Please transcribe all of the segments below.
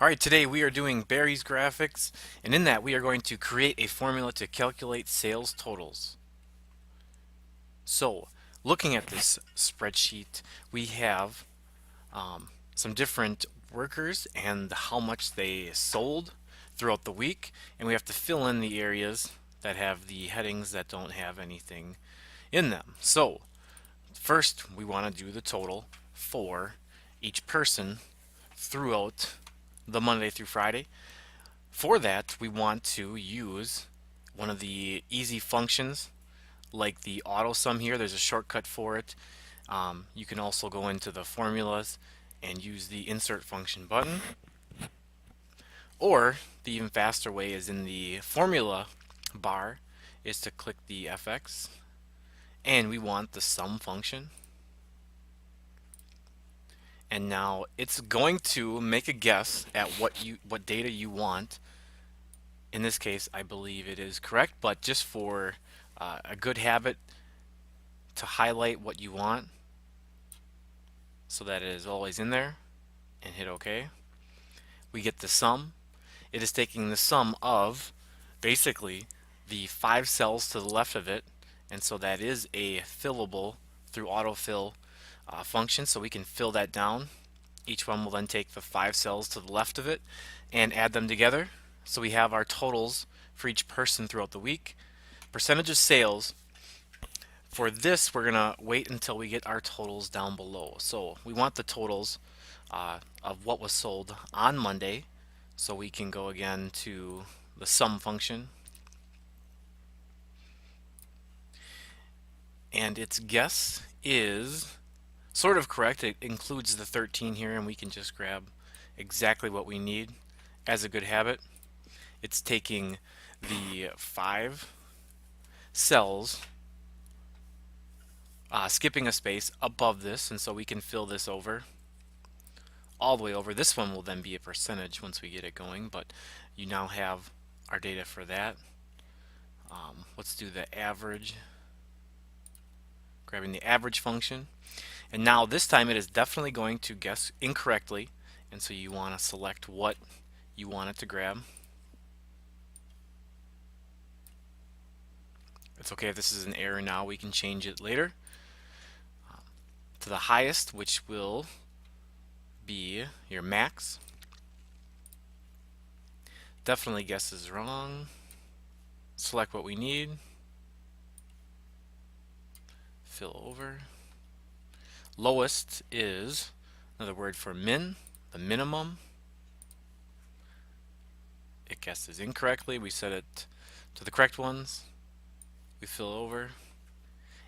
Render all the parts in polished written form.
Alright, today we are doing Barry's graphics, and in that we are going to create a formula to calculate sales totals. So, looking at this spreadsheet, we have some different workers and how much they sold throughout the week, and we have to fill in the areas that have the headings that don't have anything in them. So, first we want to do the total for each person throughout the Monday through Friday. For that, we want to use one of the easy functions like the auto sum here. There's a shortcut for it. You can also go into the formulas and use the insert function button. Or the even faster way is in the formula bar is to click the FX, and we want the sum function. And now it's going to make a guess at what data you want. In this case, I believe it is correct, but just for a good habit to highlight what you want so that it is always in there and hit OK. We get the sum. It is taking the sum of basically the 5 cells to the left of it, and so that is a fillable through autofill function, so we can fill that down. Each one will then take the 5 cells to the left of it and add them together. So we have our totals for each person throughout the week. Percentage of sales. For this, we're going to wait until we get our totals down below. So we want the totals of what was sold on Monday. So we can go again to the sum function. And its guess is sort of correct. It includes the 13 here, and we can just grab exactly what we need as a good habit. It's taking the 5 cells, skipping a space above this, and so we can fill this over all the way over. This one will then be a percentage once we get it going, but you now have our data for that. Let's do the average, grabbing the average function. And now this time it is definitely going to guess incorrectly, and so you want to select what you want it to grab. It's okay if this is an error now, we can change it later. To the highest, which will be your max. Definitely guesses wrong. Select what we need. Fill over. Lowest is another word for min, the minimum. It guesses incorrectly. We set it to the correct ones. We fill over.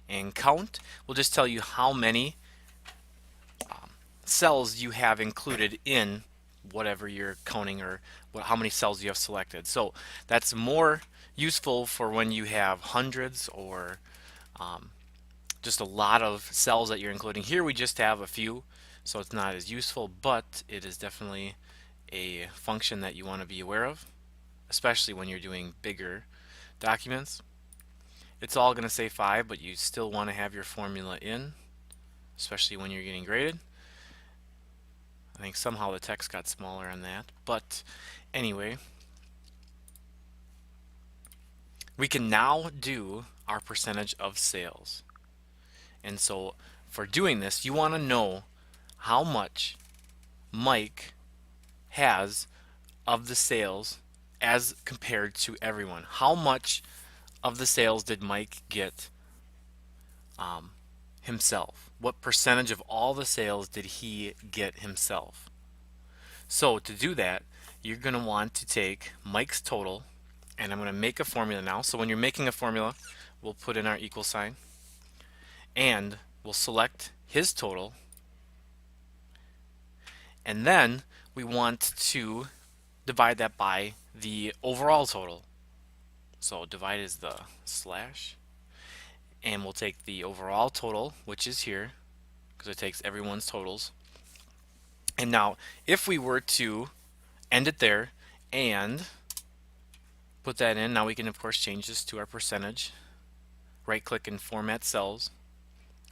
And count will just tell you how many cells you have included in whatever you're counting, or how many cells you have selected. So that's more useful for when you have hundreds or just a lot of cells that you're including. Here we just have a few, so it's not as useful, but it is definitely a function that you want to be aware of, especially when you're doing bigger documents. It's all going to say 5, but you still want to have your formula in, especially when you're getting graded. I think somehow the text got smaller on that, but anyway, we can now do our percentage of sales. And so for doing this, you want to know how much Mike has of the sales as compared to everyone. How much of the sales did Mike get himself? What percentage of all the sales did he get himself? So to do that, you're going to want to take Mike's total, and I'm going to make a formula now. So when you're making a formula, we'll put in our equal sign, and we'll select his total, and then we want to divide that by the overall total. So divide is the slash, and we'll take the overall total, which is here, because it takes everyone's totals. And now, if we were to end it there and put that in, now we can of course change this to our percentage. Right click and format cells,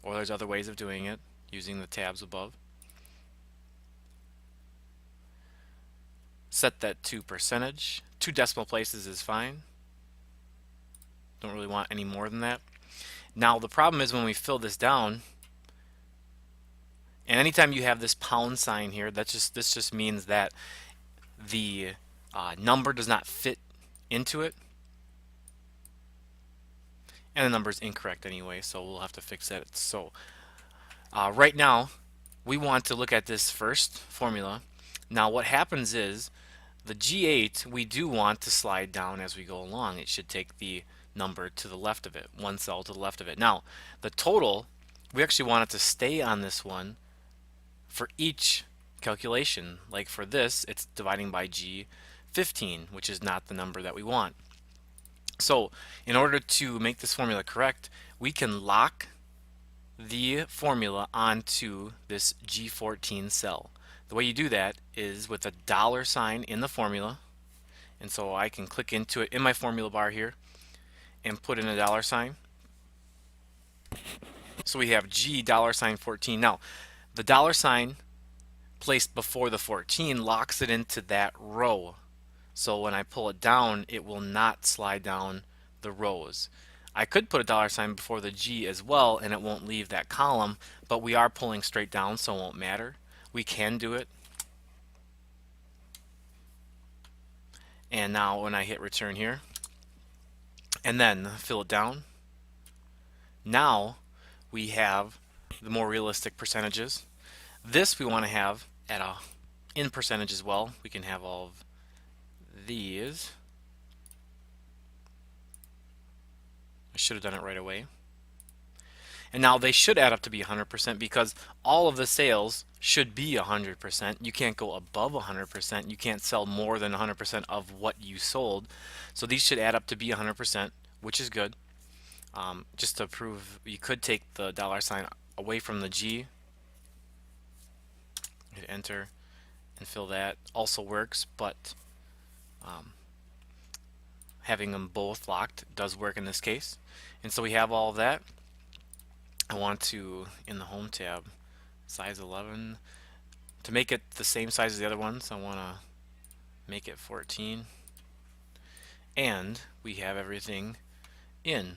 or there's other ways of doing it using the tabs above. set that to percentage. 2 decimal places is fine. Don't really want any more than that. Now the problem is when we fill this down, and anytime you have this pound sign here, this just means that the number does not fit into it, and the number is incorrect anyway, so we'll have to fix that. So right now we want to look at this first formula. Now what happens is the G8 we do want to slide down as we go along. It should take the number to the left of it, one cell to the left of it. Now the total, we actually want it to stay on this one for each calculation. Like for this, it's dividing by G15, which is not the number that we want. So in order to make this formula correct, we can lock the formula onto this G14 cell. The way you do that is with a $sign in the formula. And so I can click into it in my formula bar here and put in a $sign. So we have G $sign 14. Now, the $sign placed before the 14 locks it into that row. So when I pull it down, it will not slide down the rows. I could put a $sign before the G as well and it won't leave that column, but we are pulling straight down, so it won't matter. We can do it. And now when I hit return here and then fill it down, now we have the more realistic percentages. This we want to have at a in percentage as well. We can have all of these. I should have done it right away. And now they should add up to be 100% because all of the sales should be 100%. You can't go above 100%. You can't sell more than 100% of what you sold. So these should add up to be 100%, which is good. Just to prove, you could take the $sign away from the G, hit enter, and fill that. Also works, but having them both locked does work in this case. And so we have all of that. I want to, in the home tab, size 11. To make it the same size as the other ones, I want to make it 14. And we have everything in.